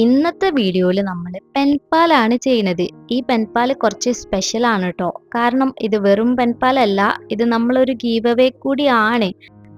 ഇന്നത്തെ വീഡിയോയിൽ നമ്മൾ പെൻപാലാണ് ചെയ്യുന്നത്. ഈ പെൻപാൽ കുറച്ച് സ്പെഷ്യൽ ആണ് കേട്ടോ. കാരണം ഇത് വെറും പെൻപാലല്ല, ഇത് നമ്മളൊരു ഗീവ് അവേ കൂടിയാണ്.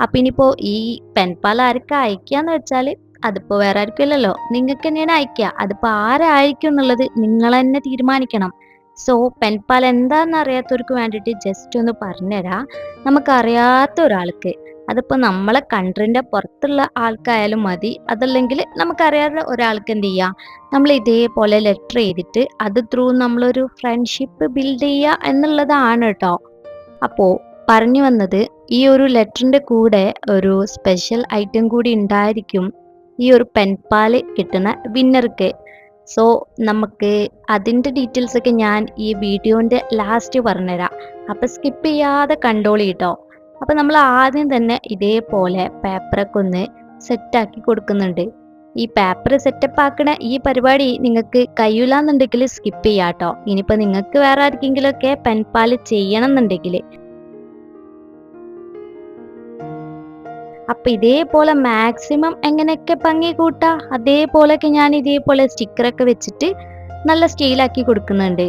അപ്പൊ ഇനിയിപ്പോ ഈ പെൻപാൽ ആർക്കാ അയക്കാന്ന് വെച്ചാല് അതിപ്പോ വേറെ ആർക്കുമല്ലല്ലോ, നിങ്ങൾക്ക് തന്നെയാണ് അയക്കുക. അതിപ്പോ ആരായിരിക്കും എന്നുള്ളത് നിങ്ങൾ തന്നെ തീരുമാനിക്കണം. സോ പെൻപാൽ എന്താണെന്ന് അറിയാത്തവർക്ക് വേണ്ടിയിട്ട് ജസ്റ്റ് ഒന്ന് പറഞ്ഞുതരാം. നമുക്കറിയാത്ത ഒരാൾക്ക്, അതിപ്പോ നമ്മളെ കൺട്രിന്റെ പുറത്തുള്ള ആൾക്കായാലും മതി, അതല്ലെങ്കിൽ നമുക്കറിയാത്ത ഒരാൾക്ക് എന്ത് ചെയ്യാം, നമ്മൾ ഇതേപോലെ ലെറ്റർ ചെയ്തിട്ട് അത് ത്രൂ നമ്മളൊരു ഫ്രണ്ട്ഷിപ്പ് ബിൽഡ് ചെയ്യുക എന്നുള്ളതാണ് കേട്ടോ. അപ്പോ പറഞ്ഞു വന്നത്, ഈ ഒരു ലെറ്ററിന്റെ കൂടെ ഒരു സ്പെഷ്യൽ ഐറ്റം കൂടി ഉണ്ടായിരിക്കും ഈ ഒരു പെൻപാല് കിട്ടുന്ന വിന്നർക്ക്. സോ നമുക്ക് അതിന്റെ ഡീറ്റെയിൽസ് ഒക്കെ ഞാൻ ഈ വീഡിയോന്റെ ലാസ്റ്റ് പറഞ്ഞുതരാം. അപ്പൊ സ്കിപ്പ് ചെയ്യാതെ കണ്ടോളി കേട്ടോ. അപ്പൊ നമ്മൾ ആദ്യം തന്നെ ഇതേപോലെ പേപ്പറൊക്കെ ഒന്ന് സെറ്റാക്കി കൊടുക്കുന്നുണ്ട്. ഈ പേപ്പർ സെറ്റപ്പ് ആക്കണ ഈ പരിപാടി നിങ്ങൾക്ക് കഴിയില്ലാന്നുണ്ടെങ്കിൽ സ്കിപ്പ് ചെയ്യാട്ടോ. ഇനിയിപ്പോ നിങ്ങൾക്ക് വേറെ ആർക്കെങ്കിലും ഒക്കെ പെൻപാല് ചെയ്യണം എന്നുണ്ടെങ്കിൽ, അപ്പൊ ഇതേപോലെ മാക്സിമം എങ്ങനെയൊക്കെ ഭംഗി കൂട്ടാ അതേപോലെയൊക്കെ ഞാൻ ഇതേപോലെ സ്റ്റിക്കറൊക്കെ വെച്ചിട്ട് നല്ല സ്റ്റൈലാക്കി കൊടുക്കുന്നുണ്ട്.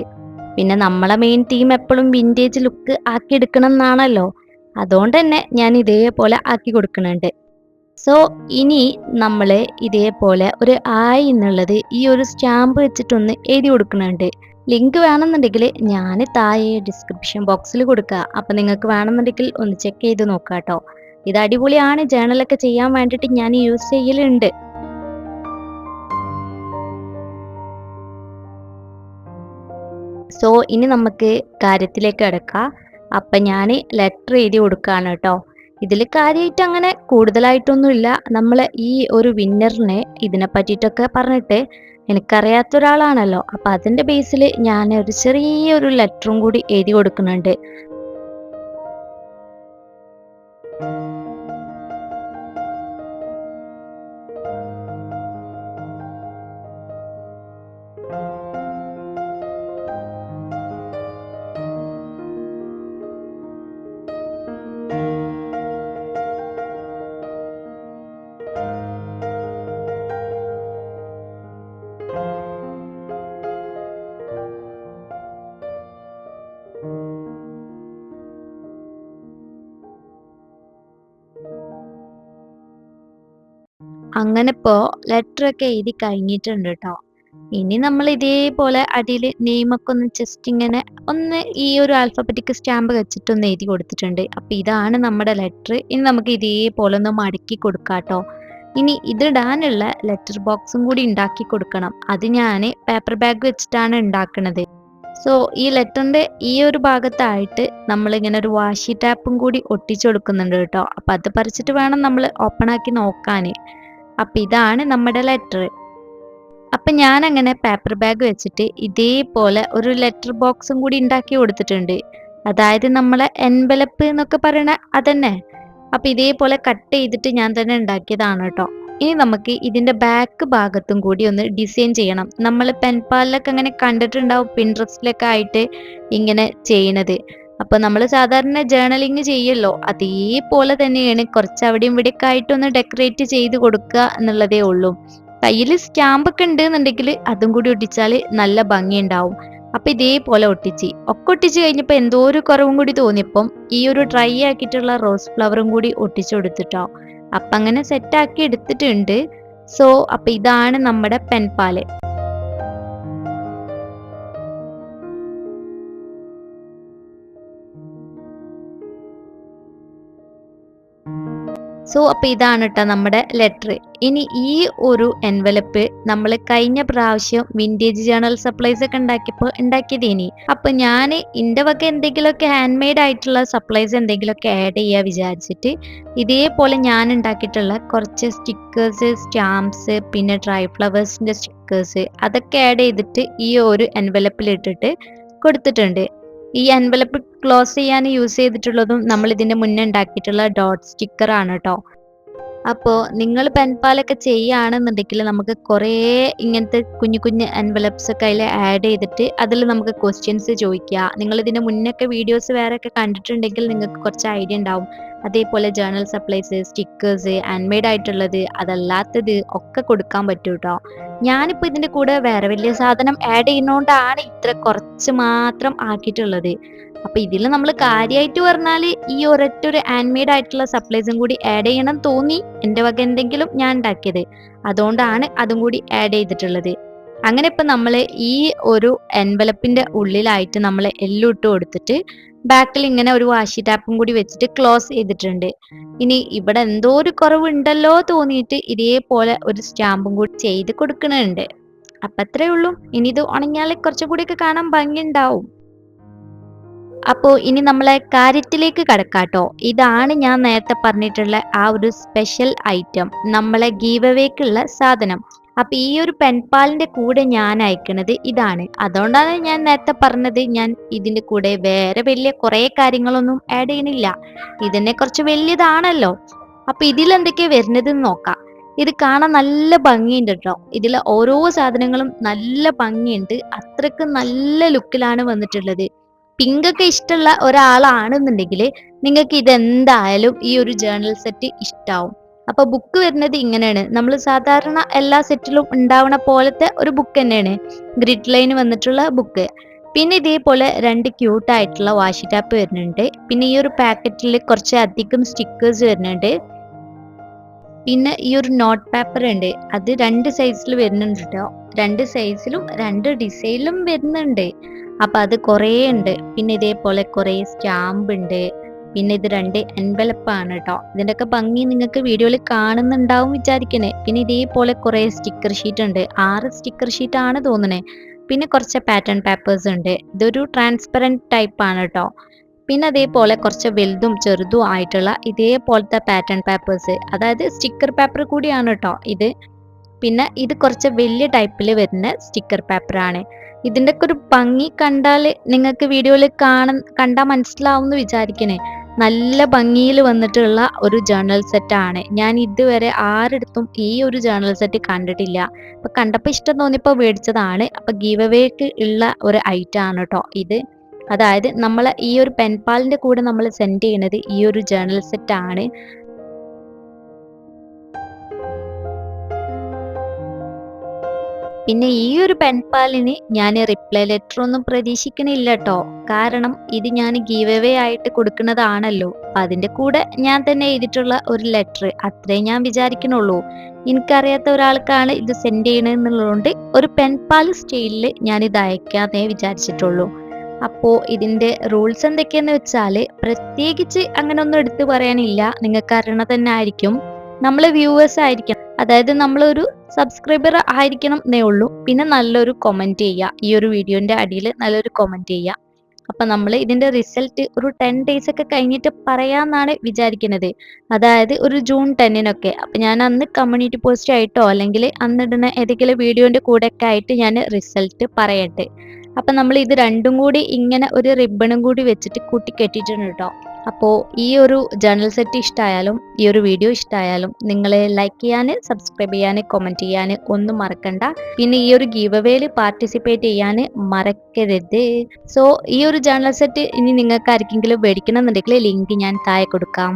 പിന്നെ നമ്മളെ മെയിൻ തീം എപ്പോഴും വിന്റേജ് ലുക്ക് ആക്കി എടുക്കണം എന്നാണല്ലോ, അതുകൊണ്ട് തന്നെ ഞാൻ ഇതേപോലെ ആക്കി കൊടുക്കുന്നുണ്ട്. സോ ഇനി നമ്മൾ ഇതേപോലെ ഒരു ആയി എന്നുള്ളത് ഈ ഒരു സ്റ്റാമ്പ് വെച്ചിട്ടൊന്ന് എഴുതി കൊടുക്കുന്നുണ്ട്. ലിങ്ക് വേണമെന്നുണ്ടെങ്കിൽ ഞാൻ താഴെ ഡിസ്ക്രിപ്ഷൻ ബോക്സിൽ കൊടുക്കുക. അപ്പൊ നിങ്ങൾക്ക് വേണമെന്നുണ്ടെങ്കിൽ ഒന്ന് ചെക്ക് ചെയ്ത് നോക്കാം കേട്ടോ. ഇത് അടിപൊളിയാണ്, ജേണലൊക്കെ ചെയ്യാൻ വേണ്ടിയിട്ട് ഞാൻ യൂസ് ചെയ്യലുണ്ട്. സോ ഇനി നമുക്ക് കാര്യത്തിലേക്ക് കിടക്കാം. അപ്പൊ ഞാൻ ലെറ്റർ എഴുതി കൊടുക്കുകയാണ് കേട്ടോ. ഇതിൽ കാര്യമായിട്ട് അങ്ങനെ കൂടുതലായിട്ടൊന്നുമില്ല. നമ്മൾ ഈ ഒരു വിന്നറിനെ ഇതിനെ പറ്റിയിട്ടൊക്കെ പറഞ്ഞിട്ട്, എനിക്കറിയാത്ത ഒരാളാണല്ലോ, അപ്പൊ അതിന്റെ ബേസിൽ ഞാൻ ഒരു ചെറിയൊരു ലെറ്ററും കൂടി എഴുതി കൊടുക്കുന്നുണ്ട്. അങ്ങനെ ഇപ്പോ ലെറ്റർ ഒക്കെ എഴുതി കഴിഞ്ഞിട്ടുണ്ട് കേട്ടോ. ഇനി നമ്മൾ ഇതേപോലെ അടിയിൽ നെയിമൊക്കെ ഒന്ന് ജസ്റ്റ് ഇങ്ങനെ ഒന്ന് ഈ ഒരു ആൽഫബറ്റിക് സ്റ്റാമ്പ് വെച്ചിട്ടൊന്ന് എഴുതി കൊടുത്തിട്ടുണ്ട്. അപ്പൊ ഇതാണ് നമ്മുടെ ലെറ്റർ. ഇനി നമുക്ക് ഇതേപോലെ ഒന്ന് മടക്കി കൊടുക്കാം കേട്ടോ. ഇനി ഇതിടാനുള്ള ലെറ്റർ ബോക്സും കൂടി ഉണ്ടാക്കി കൊടുക്കണം. അത് ഞാൻ പേപ്പർ ബാഗ് വെച്ചിട്ടാണ് ഉണ്ടാക്കുന്നത്. സോ ഈ ലെറ്ററിന്റെ ഈ ഒരു ഭാഗത്തായിട്ട് നമ്മൾ ഇങ്ങനെ ഒരു വാഷി ടാപ്പും കൂടി ഒട്ടിച്ചു കൊടുക്കുന്നുണ്ട് കേട്ടോ. അപ്പൊ അത് പറിച്ചിട്ട് വേണം നമ്മൾ ഓപ്പൺ ആക്കി നോക്കാന്. അപ്പൊ ഇതാണ് നമ്മുടെ ലെറ്റർ. അപ്പൊ ഞാൻ അങ്ങനെ പേപ്പർ ബാഗ് വെച്ചിട്ട് ഇതേപോലെ ഒരു ലെറ്റർ ബോക്സും കൂടി ഉണ്ടാക്കി കൊടുത്തിട്ടുണ്ട്. അതായത് നമ്മളെ എൻവലപ്പ് എന്നൊക്കെ പറയണ അതന്നെ. അപ്പൊ ഇതേപോലെ കട്ട് ചെയ്തിട്ട് ഞാൻ തന്നെ ഉണ്ടാക്കിയതാണ് കേട്ടോ. ഇനി നമുക്ക് ഇതിന്റെ ബാക്ക് ഭാഗത്തും കൂടി ഒന്ന് ഡിസൈൻ ചെയ്യണം. നമ്മൾ പെൻപാലിലൊക്കെ അങ്ങനെ കണ്ടിട്ടുണ്ടാവും, പിൻട്രസ്റ്റിലൊക്കെ ആയിട്ട് ഇങ്ങനെ ചെയ്യണത്. അപ്പൊ നമ്മൾ സാധാരണ ജേർണലിങ് ചെയ്യല്ലോ, അതേപോലെ തന്നെയാണ് കുറച്ച് അവിടെയും ഇവിടെയൊക്കെ ആയിട്ടൊന്ന് ഡെക്കറേറ്റ് ചെയ്ത് കൊടുക്കുക എന്നുള്ളതേ ഉള്ളൂ. കയ്യിൽ സ്റ്റാമ്പ് ഒക്കെ ഉണ്ട് എന്നുണ്ടെങ്കിൽ അതും കൂടി ഒട്ടിച്ചാൽ നല്ല ഭംഗി ഉണ്ടാവും. അപ്പൊ ഇതേപോലെ ഒക്കെ ഒട്ടിച്ച് കഴിഞ്ഞപ്പോ എന്തോ ഒരു കുറവും കൂടി തോന്നിയപ്പം ഈ ഒരു ഡ്രൈ ആക്കിയിട്ടുള്ള റോസ് ഫ്ലവറും കൂടി ഒട്ടിച്ചു കൊടുത്തിട്ടോ. അപ്പൊ അങ്ങനെ സെറ്റ് ആക്കി എടുത്തിട്ടുണ്ട്. സോ അപ്പൊ ഇതാണ് നമ്മുടെ പെൻപാല്. സോ അപ്പൊ ഇതാണ് കേട്ടോ നമ്മുടെ ലെറ്റർ. ഇനി ഈ ഒരു എൻവലപ്പ് നമ്മൾ കഴിഞ്ഞ പ്രാവശ്യം വിന്റേജ് ജേണൽ സപ്ലൈസ് ഒക്കെ ഉണ്ടാക്കിയത്. ഇനി അപ്പൊ ഞാൻ ഇന്റെ വക എന്തെങ്കിലുമൊക്കെ ഹാൻഡ് മെയ്ഡ് ആയിട്ടുള്ള സപ്ലൈസ് എന്തെങ്കിലുമൊക്കെ ആഡ് ചെയ്യാ വിചാരിച്ചിട്ട് ഇതേപോലെ ഞാൻ ഉണ്ടാക്കിയിട്ടുള്ള കുറച്ച് സ്റ്റിക്കേഴ്സ്, സ്റ്റാമ്പ്സ്, പിന്നെ ഡ്രൈ ഫ്ലവേഴ്സിന്റെ സ്റ്റിക്കേഴ്സ് അതൊക്കെ ആഡ് ചെയ്തിട്ട് ഈ ഒരു എൻവലപ്പിൽ ഇട്ടിട്ട് കൊടുത്തിട്ടുണ്ട്. ഈ എൻവലപ്പ് ക്ലോസ് ചെയ്യാൻ യൂസ് ചെയ്തിട്ടുള്ളതും നമ്മൾ ഇതിന്റെ മുന്നേ ഉണ്ടാക്കിയിട്ടുള്ള ഡോട്ട് സ്റ്റിക്കർ ആണ് കേട്ടോ. അപ്പോൾ നിങ്ങൾ പെൻപാലൊക്കെ ചെയ്യുകയാണെന്നുണ്ടെങ്കിൽ നമുക്ക് കുറേ ഇങ്ങനത്തെ കുഞ്ഞു കുഞ്ഞു എൻവലപ്സ് ഒക്കെ അതിൽ ആഡ് ചെയ്തിട്ട് അതിൽ നമുക്ക് ക്വസ്റ്റ്യൻസ് ചോദിക്കുക. നിങ്ങൾ ഇതിന്റെ മുന്നൊക്കെ വീഡിയോസ് വേറെ ഒക്കെ കണ്ടിട്ടുണ്ടെങ്കിൽ നിങ്ങൾക്ക് കുറച്ച് ഐഡിയ ഉണ്ടാവും. അതേപോലെ journal supplies, stickers, hand made ആയിട്ടുള്ളത്, അതല്ലാത്തത് ഒക്കെ കൊടുക്കാൻ പറ്റും കേട്ടോ. ഞാനിപ്പോൾ ഇതിന്റെ കൂടെ വേറെ വലിയ സാധനം ആഡ് ചെയ്യുന്നോണ്ടാണ് ഇത്ര കുറച്ച് മാത്രം ആക്കിയിട്ടുള്ളത്. അപ്പൊ ഇതിൽ നമ്മൾ കാര്യമായിട്ട് പറഞ്ഞാൽ ഈ ഒരൊറ്റ ഒരു ഹാൻഡ് മെയ്ഡ് ആയിട്ടുള്ള സപ്ലൈസും കൂടി ആഡ് ചെയ്യണം തോന്നി, എന്റെ വക എന്തെങ്കിലും ഞാൻ ഉണ്ടാക്കിയത്, അതുകൊണ്ടാണ് അതും കൂടി ആഡ് ചെയ്തിട്ടുള്ളത്. അങ്ങനെ ഇപ്പൊ നമ്മൾ ഈ ഒരു എൻവലപ്പിന്റെ ഉള്ളിലായിട്ട് നമ്മൾ എല്ലാം ഇട്ട് കൊടുത്തിട്ട് ബാക്കിൽ ഇങ്ങനെ ഒരു വാഷി ടാപ്പും കൂടി വെച്ചിട്ട് ക്ലോസ് ചെയ്തിട്ടുണ്ട്. ഇനി ഇവിടെ എന്തോ ഒരു കുറവുണ്ടല്ലോ തോന്നിയിട്ട് ഇതേപോലെ ഒരു സ്റ്റാമ്പും കൂടി ചെയ്ത് കൊടുക്കണുണ്ട്. അപ്പൊ അത്രേ ഉള്ളൂ. ഇനി ഇത് ഉണങ്ങിയാൽ കുറച്ചും കൂടിയൊക്കെ കാണാൻ ഭംഗിയുണ്ടാവും. അപ്പോ ഇനി നമ്മളെ കാര്യത്തിലേക്ക് കടക്കാട്ടോ. ഇതാണ് ഞാൻ നേരത്തെ പറഞ്ഞിട്ടുള്ള ആ ഒരു സ്പെഷ്യൽ ഐറ്റം, നമ്മളെ ഗീവ് അവേക്കുള്ള സാധനം. അപ്പൊ ഈ ഒരു പെൻപാലിന്റെ കൂടെ ഞാൻ അയക്കണത് ഇതാണ്. അതുകൊണ്ടാണ് ഞാൻ നേരത്തെ പറഞ്ഞത് ഞാൻ ഇതിന്റെ കൂടെ വേറെ വലിയ കുറെ കാര്യങ്ങളൊന്നും ആഡ് ചെയ്യണില്ല. ഇതിനെ കുറച്ച് വലിയതാണല്ലോ. അപ്പൊ ഇതിലെന്തൊക്കെയാ വരുന്നത് നോക്കാം. ഇത് കാണാൻ നല്ല ഭംഗിയുണ്ട് കേട്ടോ. ഇതിലെ ഓരോ സാധനങ്ങളും നല്ല ഭംഗിയുണ്ട്. അത്രക്ക് നല്ല ലുക്കിലാണ് വന്നിട്ടുള്ളത്. പിങ്ക് ഒക്കെ ഇഷ്ടമുള്ള ഒരാളാണെന്നുണ്ടെങ്കിൽ നിങ്ങൾക്ക് ഇതെന്തായാലും ഈ ഒരു ജേർണൽ സെറ്റ് ഇഷ്ടാവും. അപ്പൊ ബുക്ക് വരുന്നത് ഇങ്ങനെയാണ്. നമ്മൾ സാധാരണ എല്ലാ സെറ്റിലും ഉണ്ടാവണ പോലത്തെ ഒരു ബുക്ക് തന്നെയാണ്, ഗ്രിഡ് ലൈൻ വന്നിട്ടുള്ള ബുക്ക്. പിന്നെ ഇതേപോലെ 2 ക്യൂട്ടായിട്ടുള്ള വാഷി ടാപ്പ് വരുന്നുണ്ട്. പിന്നെ ഈ ഒരു പാക്കറ്റിൽ കുറച്ച് അധികം സ്റ്റിക്കേഴ്സ് വരുന്നുണ്ട്. പിന്നെ ഈ ഒരു നോട്ട് പേപ്പർ ഉണ്ട്, അത് 2 സൈസിൽ വരുന്നുണ്ട് കേട്ടോ. 2 സൈസിലും 2 ഡിസൈനിലും വരുന്നുണ്ട്. അപ്പൊ അത് കുറേ ഉണ്ട്. പിന്നെ ഇതേപോലെ കുറേ സ്റ്റാമ്പ് ഉണ്ട്. പിന്നെ ഇത് 2 എൻവലപ്പാണ് കേട്ടോ. ഇതിന്റെ ഒക്കെ ഭംഗി നിങ്ങൾക്ക് വീഡിയോയിൽ കാണുന്നുണ്ടാവും വിചാരിക്കണേ. പിന്നെ ഇതേപോലെ കുറേ സ്റ്റിക്കർ ഷീറ്റ് ഉണ്ട്, 6 സ്റ്റിക്കർ ഷീറ്റ് ആണ് തോന്നണേ. പിന്നെ കുറച്ച് പാറ്റേൺ പേപ്പേഴ്സ് ഉണ്ട്. ഇതൊരു ട്രാൻസ്പെറന്റ് ടൈപ്പ് ആണ് കേട്ടോ. പിന്നെ അതേപോലെ കുറച്ച് വലുതും ചെറുതും ആയിട്ടുള്ള ഇതേപോലത്തെ പാറ്റേൺ പേപ്പേഴ്സ്, അതായത് സ്റ്റിക്കർ പേപ്പർ കൂടിയാണ് കേട്ടോ ഇത്. പിന്നെ ഇത് കുറച്ച് വലിയ ടൈപ്പിൽ വരുന്ന സ്റ്റിക്കർ പേപ്പറാണ്. ഇതിൻ്റെ ഒക്കെ ഒരു ഭംഗി കണ്ടാൽ നിങ്ങൾക്ക് വീഡിയോയിൽ കണ്ടാൽ മനസ്സിലാവുമെന്ന് വിചാരിക്കണേ. നല്ല ഭംഗിയിൽ വന്നിട്ടുള്ള ഒരു ജേർണൽ സെറ്റ് ആണ്. ഞാൻ ഇതുവരെ ആരെടുത്തും ഈ ഒരു ജേർണൽ സെറ്റ് കണ്ടിട്ടില്ല. അപ്പൊ കണ്ടപ്പോൾ ഇഷ്ടം തോന്നിയപ്പോൾ മേടിച്ചതാണ്. അപ്പൊ ഗീവ് അവേക്ക് ഉള്ള ഒരു ഐറ്റം ആണ് കേട്ടോ ഇത്. അതായത് നമ്മൾ ഈ ഒരു പെൻപാലിന്റെ കൂടെ നമ്മൾ സെൻഡ് ചെയ്യുന്നത് ഈ ഒരു ജേർണൽ സെറ്റ് ആണ്. പിന്നെ ഈ ഒരു പെൻപാലിന് ഞാൻ റിപ്ലൈ ലെറ്റർ ഒന്നും പ്രതീക്ഷിക്കണില്ല കേട്ടോ. കാരണം ഇത് ഞാൻ ഗീവ് അവേ ആയിട്ട് കൊടുക്കുന്നതാണല്ലോ. അതിന്റെ കൂടെ ഞാൻ തന്നെ എഴുതിയിട്ടുള്ള ഒരു ലെറ്റർ, അത്രേ ഞാൻ വിചാരിക്കണുള്ളൂ. എനിക്കറിയാത്ത ഒരാൾക്കാണ് ഇത് സെൻഡ് ചെയ്യണമെന്നുള്ളതുകൊണ്ട് ഒരു പെൻപാൽ സ്റ്റൈലിൽ ഞാൻ ഇത് അയക്കാന്നേ വിചാരിച്ചിട്ടുള്ളൂ. അപ്പോ ഇതിന്റെ റൂൾസ് എന്തൊക്കെയാന്ന് വെച്ചാല് പ്രത്യേകിച്ച് അങ്ങനെ ഒന്നും എടുത്തു പറയാനില്ല. നിങ്ങൾക്ക് അറിയണ തന്നെ ആയിരിക്കും. നമ്മള് വ്യൂവേഴ്സ് ആയിരിക്കണം, അതായത് നമ്മളൊരു സബ്സ്ക്രൈബർ ആയിരിക്കണം എന്നേ ഉള്ളൂ. പിന്നെ നല്ലൊരു കമന്റ് ചെയ്യുക, ഈ ഒരു വീഡിയോന്റെ അടിയിൽ നല്ലൊരു കമന്റ് ചെയ്യുക. അപ്പൊ നമ്മൾ ഇതിന്റെ റിസൾട്ട് ഒരു 10 days ഒക്കെ കഴിഞ്ഞിട്ട് പറയാന്നാണ് വിചാരിക്കുന്നത്. അതായത് ഒരു ജൂൺ 10-നൊക്കെ. അപ്പൊ ഞാൻ അന്ന് കമ്മ്യൂണിറ്റി പോസ്റ്റ് ആയിട്ടോ അല്ലെങ്കിൽ അന്നിടുന്ന ഏതെങ്കിലും വീഡിയോന്റെ കൂടെ ഒക്കെ ആയിട്ട് ഞാൻ റിസൾട്ട് പറയട്ടെ. അപ്പൊ നമ്മൾ ഇത് രണ്ടും കൂടി ഇങ്ങനെ ഒരു റിബണും കൂടി വെച്ചിട്ട് കൂട്ടി കെട്ടിയിട്ടുണ്ട് കേട്ടോ. അപ്പോൾ ഈ ഒരു ജേർണൽ സെറ്റ് ഇഷ്ടമായാലും ഈ ഒരു വീഡിയോ ഇഷ്ടമായാലും നിങ്ങൾ ലൈക്ക് ചെയ്യാൻ, സബ്സ്ക്രൈബ് ചെയ്യാൻ, കമന്റ് ചെയ്യാൻ ഒന്നും മറക്കണ്ട. പിന്നെ ഈ ഒരു ഗീവ് അവേയിൽ പാർട്ടിസിപ്പേറ്റ് ചെയ്യാൻ മറക്കരുത്. സോ ഈ ഒരു ജേർണൽ സെറ്റ് ഇനി നിങ്ങൾക്ക് ആർക്കെങ്കിലും മേടിക്കണം എന്നുണ്ടെങ്കിൽ ലിങ്ക് ഞാൻ താഴെ കൊടുക്കാം.